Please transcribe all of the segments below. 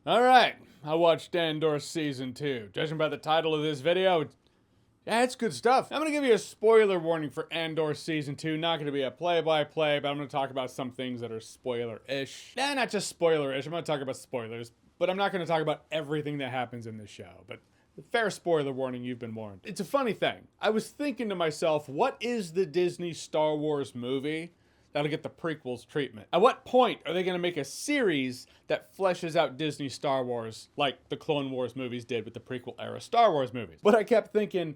Alright, I watched Andor Season 2. Judging by the title of this video, yeah, it's good stuff. I'm gonna give you a spoiler warning for Andor Season 2. Not gonna be a play-by-play, but I'm gonna talk about some things that are spoiler-ish. Nah, not just spoiler-ish, I'm gonna talk about spoilers, but I'm not gonna talk about everything that happens in this show. But fair spoiler warning, you've been warned. It's a funny thing. I was thinking to myself, what is the Disney Star Wars movie that'll get the prequels treatment? At what point are they going to make a series that fleshes out Disney Star Wars like the Clone Wars movies did with the prequel era Star Wars movies? But I kept thinking,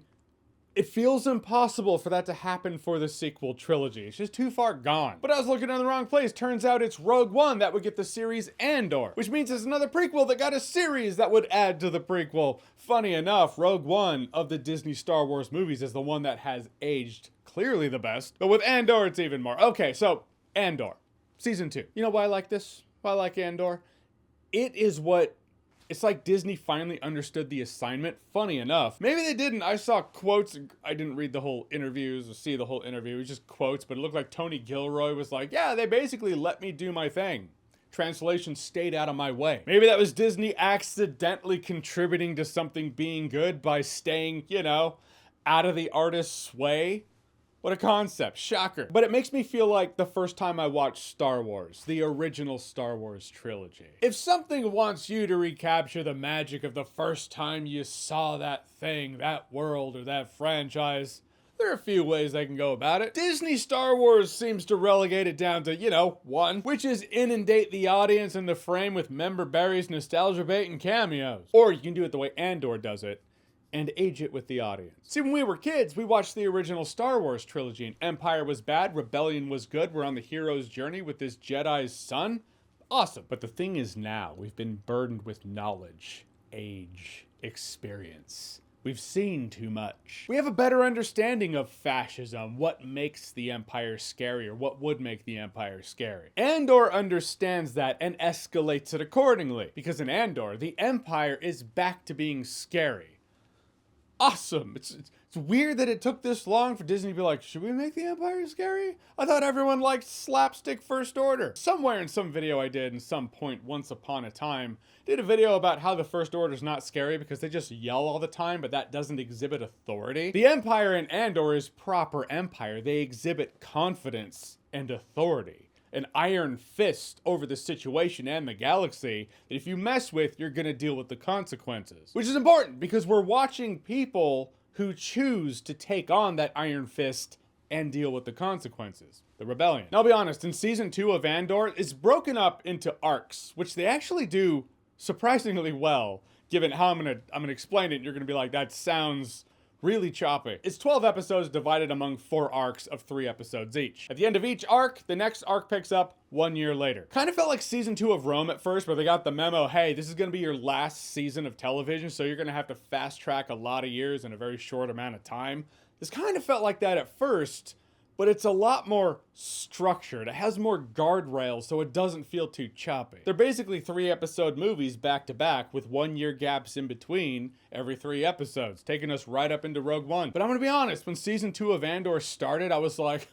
it feels impossible for that to happen for the sequel trilogy. It's just too far gone. But I was looking in the wrong place. Turns out it's Rogue One that would get the series Andor, which means it's another prequel that got a series that would add to the prequel. Funny enough, Rogue One of the Disney Star Wars movies is the one that has aged clearly the best. But with Andor, it's even more. Okay, so Andor, Season 2. You know why I like this? Why I like Andor? It's like Disney finally understood the assignment. Funny enough. Maybe they didn't. I saw quotes. I didn't read the whole interviews or see the whole interview. It was just quotes, but it looked like Tony Gilroy was like, yeah, they basically let me do my thing. Translation stayed out of my way. Maybe that was Disney accidentally contributing to something being good by staying, out of the artist's way. What a concept. Shocker. But it makes me feel like the first time I watched Star Wars, the original Star Wars trilogy. If something wants you to recapture the magic of the first time you saw that thing, that world, or that franchise, there are a few ways they can go about it. Disney Star Wars seems to relegate it down to, one, which is inundate the audience in the frame with member berries, nostalgia bait, and cameos. Or you can do it the way Andor does it, and age it with the audience. See, when we were kids, we watched the original Star Wars trilogy, and Empire was bad, Rebellion was good, we're on the hero's journey with this Jedi's son. Awesome. But the thing is now, we've been burdened with knowledge, age, experience. We've seen too much. We have a better understanding of fascism, what makes the Empire scary, or what would make the Empire scary. Andor understands that and escalates it accordingly, because in Andor, the Empire is back to being scary. Awesome. It's weird that it took this long for Disney to be like, should we make the Empire scary? I thought everyone liked slapstick First Order. Somewhere in some video I did in some point once upon a time, did a video about how the First Order is not scary because they just yell all the time, but that doesn't exhibit authority. The Empire in Andor is proper Empire. They exhibit confidence and authority. An iron fist over the situation and the galaxy that if you mess with, you're gonna deal with the consequences. Which is important because we're watching people who choose to take on that iron fist and deal with the consequences. The rebellion. Now I'll be honest, in Season 2 of Andor, it's broken up into arcs, which they actually do surprisingly well, given how I'm gonna explain it, and you're gonna be like, that sounds really choppy. It's 12 episodes divided among 4 arcs of 3 episodes each. At the end of each arc, the next arc picks up 1 year later. Kind of felt like Season 2 of Rome at first, where they got the memo, hey, this is gonna be your last season of television, so you're gonna have to fast track a lot of years in a very short amount of time. This kind of felt like that at first, but it's a lot more structured. It has more guardrails, so it doesn't feel too choppy. They're basically 3-episode movies back to back with 1 year gaps in between every 3 episodes, taking us right up into Rogue One. But I'm gonna be honest, when Season 2 of Andor started, I was like,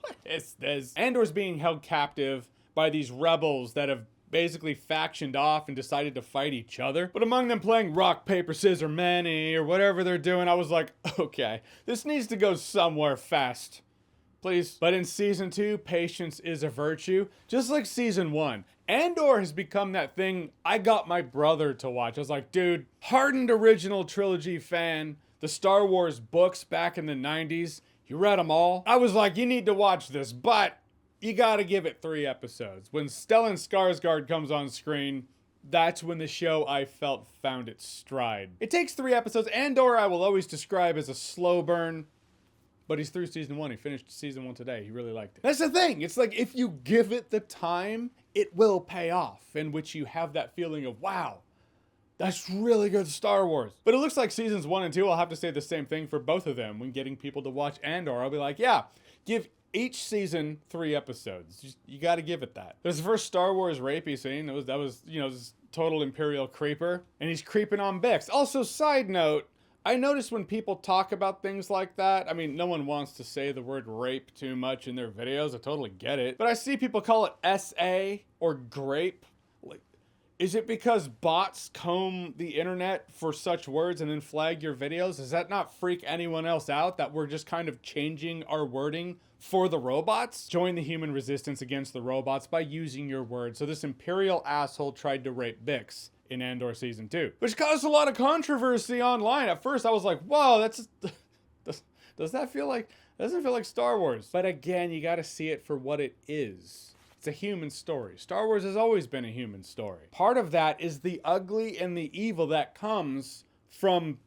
what is this? Andor's being held captive by these rebels that have basically factioned off and decided to fight each other. But among them playing rock, paper, scissors, many, or whatever they're doing, I was like, okay, this needs to go somewhere fast. Please. But in Season 2, patience is a virtue. Just like Season 1. Andor has become that thing I got my brother to watch. I was like, dude, hardened original trilogy fan, the Star Wars books back in the 90s, you read them all. I was like, you need to watch this, but you gotta give it 3 episodes. When Stellan Skarsgård comes on screen, that's when the show I felt found its stride. It takes 3 episodes. Andor I will always describe as a slow burn. But he's through Season 1. He finished Season 1 today. He really liked it. That's the thing. It's like if you give it the time, it will pay off. In which you have that feeling of, wow, that's really good Star Wars. But it looks like Seasons 1 and 2, I'll have to say the same thing for both of them. When getting people to watch Andor, I'll be like, yeah, give each season 3 episodes. You got to give it that. There's the first Star Wars rapey scene. That was this total Imperial creeper. And he's creeping on Bix. Also, side note, I notice when people talk about things like that, I mean, no one wants to say the word rape too much in their videos. I totally get it. But I see people call it SA or grape. Like, Is it because bots comb the internet for such words and then flag your videos? Does that not freak anyone else out that we're just kind of changing our wording for the robots? Join the human resistance against the robots by using your words. So this Imperial asshole tried to rape Bix in Andor Season 2, which caused a lot of controversy online. At first I was like, whoa, that's... does that feel like... doesn't feel like Star Wars. But again, you gotta see it for what it is. It's a human story. Star Wars has always been a human story. Part of that is the ugly and the evil that comes from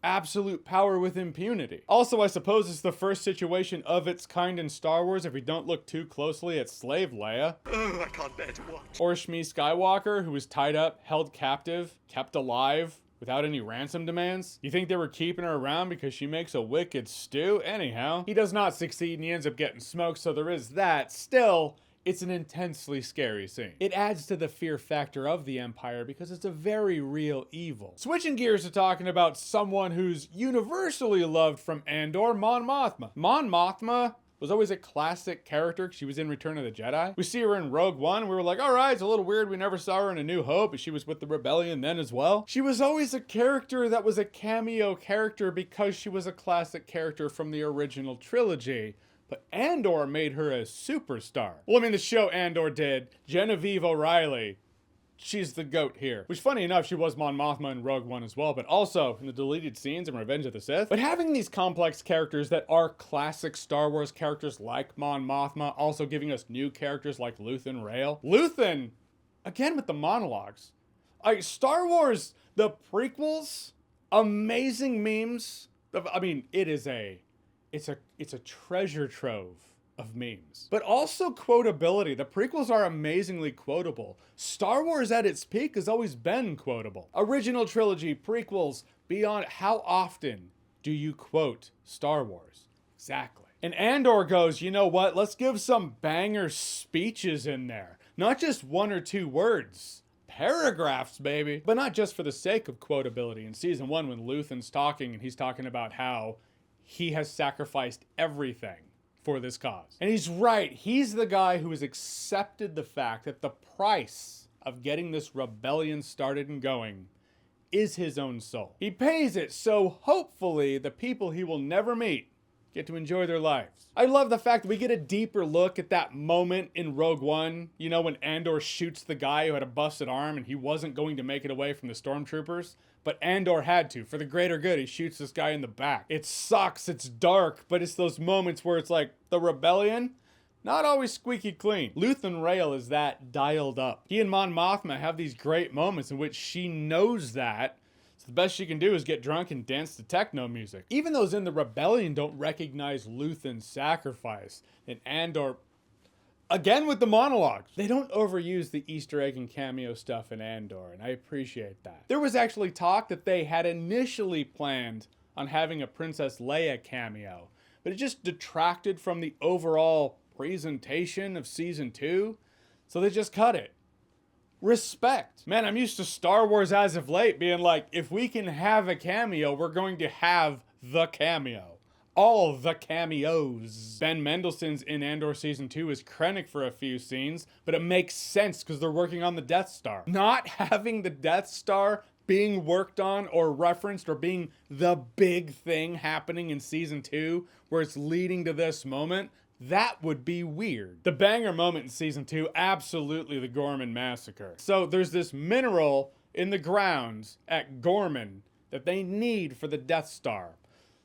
absolute power with impunity. Also, I suppose it's the first situation of its kind in Star Wars if we don't look too closely at Slave Leia. Oh, I can't bear to watch. Or Shmi Skywalker, who was tied up, held captive, kept alive, without any ransom demands? You think they were keeping her around because she makes a wicked stew? Anyhow, he does not succeed and he ends up getting smoked, so there is that. Still, it's an intensely scary scene. It adds to the fear factor of the Empire because it's a very real evil. Switching gears to talking about someone who's universally loved from Andor, Mon Mothma. Mon Mothma was always a classic character. She was in Return of the Jedi. We see her in Rogue One, and we were like, all right, it's a little weird. We never saw her in A New Hope, but she was with the Rebellion then as well. She was always a character that was a cameo character because she was a classic character from the original trilogy. But Andor made her a superstar. Well, I mean, the show Andor did. Genevieve O'Reilly, she's the GOAT here. Which, funny enough, she was Mon Mothma in Rogue One as well, but also in the deleted scenes in Revenge of the Sith. But having these complex characters that are classic Star Wars characters like Mon Mothma, also giving us new characters like Luthen Rael. Luthen, again with the monologues. Star Wars, the prequels, amazing memes. I mean, it's a treasure trove of memes. But also quotability. The prequels are amazingly quotable. Star Wars at its peak has always been quotable. Original trilogy, prequels, beyond. How often do you quote Star Wars? Exactly. And Andor goes, you know what? Let's give some banger speeches in there. Not just one or two words. Paragraphs, baby. But not just for the sake of quotability. In Season 1, when Luthen's talking and he's talking about how he has sacrificed everything for this cause. And he's right. He's the guy who has accepted the fact that the price of getting this rebellion started and going is his own soul. He pays it, so hopefully the people he will never meet get to enjoy their lives. I love the fact that we get a deeper look at that moment in Rogue One, you know, when Andor shoots the guy who had a busted arm and he wasn't going to make it away from the stormtroopers, but Andor had to. For the greater good, he shoots this guy in the back. It sucks, it's dark, but it's those moments where it's like, the rebellion, not always squeaky clean. Luthen Rael is that dialed up. He and Mon Mothma have these great moments in which she knows that, the best she can do is get drunk and dance to techno music. Even those in the rebellion don't recognize Luthen's sacrifice. And Andor, again with the monologues, they don't overuse the Easter egg and cameo stuff in Andor, and I appreciate that. There was actually talk that they had initially planned on having a Princess Leia cameo, but it just detracted from the overall presentation of Season 2, so they just cut it. Respect. Man, I'm used to Star Wars as of late being like, if we can have a cameo, we're going to have the cameo. All the cameos. Ben Mendelsohn's in Andor Season 2 is Krennic for a few scenes, but it makes sense because they're working on the Death Star. Not having the Death Star being worked on or referenced or being the big thing happening in Season 2 where it's leading to this moment, that would be weird. The banger moment in Season 2, absolutely the Gorman Massacre. So there's this mineral in the grounds at Gorman that they need for the Death Star.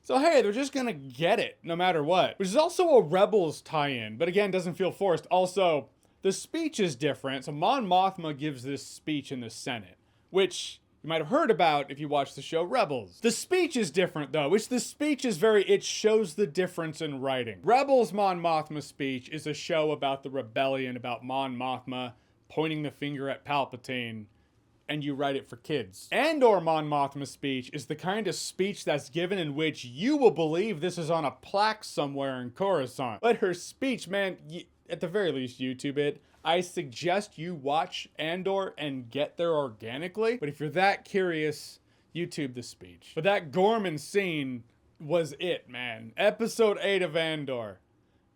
So hey, they're just gonna get it no matter what. Which is also a Rebels tie-in, but again, doesn't feel forced. Also, the speech is different. So Mon Mothma gives this speech in the Senate, which you might have heard about if you watched the show Rebels. The speech is different though, which the speech is it shows the difference in writing. Rebels Mon Mothma speech is a show about the rebellion, about Mon Mothma pointing the finger at Palpatine, and you write it for kids. Andor Mon Mothma speech is the kind of speech that's given in which you will believe this is on a plaque somewhere in Coruscant. But her speech, man, at the very least YouTube it. I suggest you watch Andor and get there organically. But if you're that curious, YouTube the speech. But that Gorman scene was it, man. Episode 8 of Andor.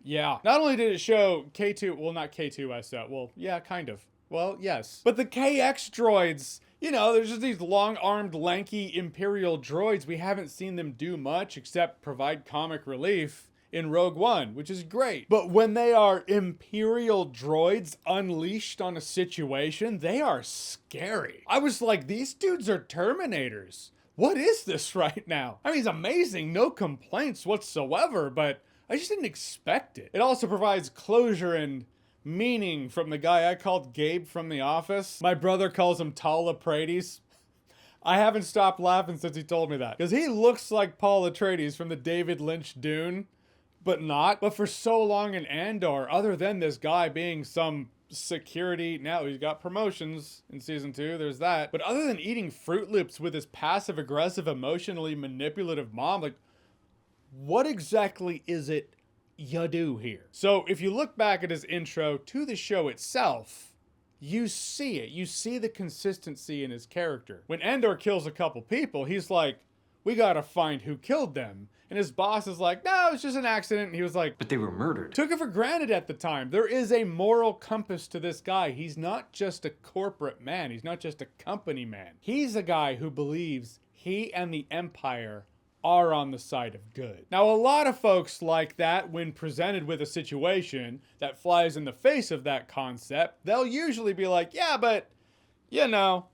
Yeah. Not only did it show K2, well, not K2SO. Well, yeah, kind of. Well, yes. But the KX droids, you know, there's just these long-armed, lanky Imperial droids. We haven't seen them do much except provide comic relief in Rogue One, which is great. But when they are Imperial droids unleashed on a situation, they are scary. I was like, these dudes are Terminators. What is this right now? I mean, it's amazing, no complaints whatsoever, but I just didn't expect it. It also provides closure and meaning from the guy I called Gabe from The Office. My brother calls him Paul Atreides. I haven't stopped laughing since he told me that, because he looks like Paul Atreides from the David Lynch Dune, but not. But for so long in Andor, other than this guy being some security, now he's got promotions in season 2, there's that. But other than eating Fruit Loops with his passive aggressive, emotionally manipulative mom, like, what exactly is it you do here? So if you look back at his intro to the show itself, you see it. You see the consistency in his character. When Andor kills a couple people, he's like, we gotta find who killed them. And his boss is like, no, it's just an accident. And he was like, but they were murdered. Took it for granted at the time. There is a moral compass to this guy. He's not just a corporate man. He's not just a company man. He's a guy who believes he and the Empire are on the side of good. Now, a lot of folks like that, when presented with a situation that flies in the face of that concept, they'll usually be like, yeah, but, you know,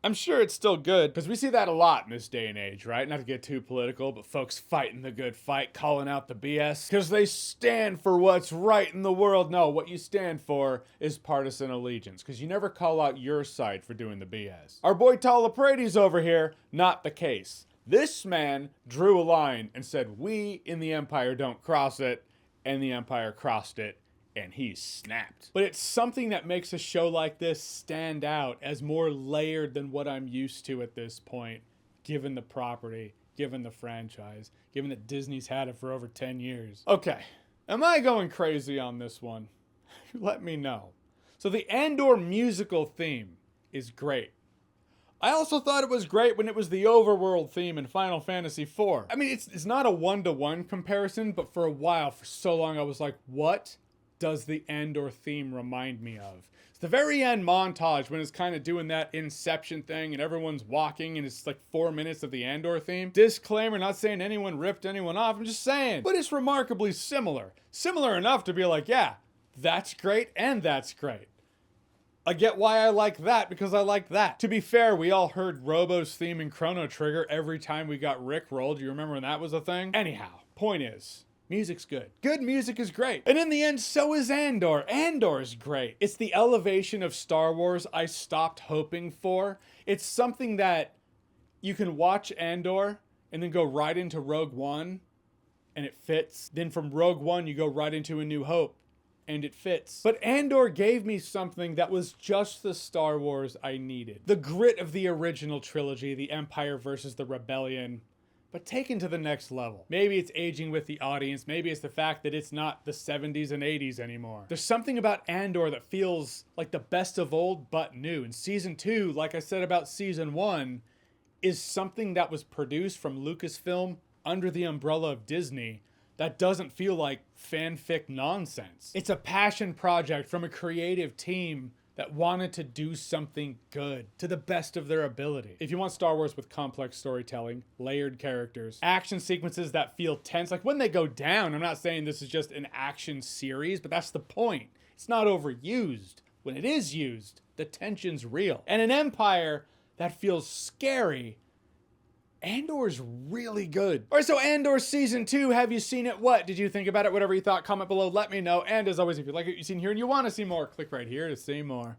I'm sure it's still good. Because we see that a lot in this day and age, right? Not to get too political, but folks fighting the good fight, calling out the BS, because they stand for what's right in the world. No, what you stand for is partisan allegiance, because you never call out your side for doing the BS. Our boy Tal Atreides over here, not the case. This man drew a line and said, we in the Empire don't cross it, and the Empire crossed it, and he snapped. But it's something that makes a show like this stand out as more layered than what I'm used to at this point, given the property, given the franchise, given that Disney's had it for over 10 years. Okay, am I going crazy on this one? Let me know. So the Andor musical theme is great. I also thought it was great when it was the overworld theme in Final Fantasy IV. I mean, it's not a one-to-one comparison, but for a while, for so long, I was like, what does the Andor theme remind me of? It's the very end montage when it's kind of doing that Inception thing and everyone's walking and it's like 4 minutes of the Andor theme. Disclaimer, not saying anyone ripped anyone off, I'm just saying. But it's remarkably similar. Similar enough to be like, yeah, that's great and that's great. I get why I like that, because I like that. To be fair, we all heard Robo's theme in Chrono Trigger every time we got rickrolled. You remember when that was a thing? Anyhow, point is, music's good. Good music is great. And in the end, so is Andor. Andor's great. It's the elevation of Star Wars I stopped hoping for. It's something that you can watch Andor and then go right into Rogue One and it fits. Then from Rogue One, you go right into A New Hope and it fits. But Andor gave me something that was just the Star Wars I needed. The grit of the original trilogy, the Empire versus the Rebellion, but taken to the next level. Maybe it's aging with the audience. Maybe it's the fact that it's not the 70s and 80s anymore. There's something about Andor that feels like the best of old but new. And season 2, like I said about season 1, is something that was produced from Lucasfilm under the umbrella of Disney that doesn't feel like fanfic nonsense. It's a passion project from a creative team that wanted to do something good to the best of their ability. If you want Star Wars with complex storytelling, layered characters, action sequences that feel tense, like when they go down, I'm not saying this is just an action series, but that's the point. It's not overused. When it is used, the tension's real. And an Empire that feels scary, Andor's really good. All right, so Andor Season 2, have you seen it? What did you think about it? Whatever you thought, comment below, let me know. And as always, if you like what you've seen here and you want to see more, click right here to see more.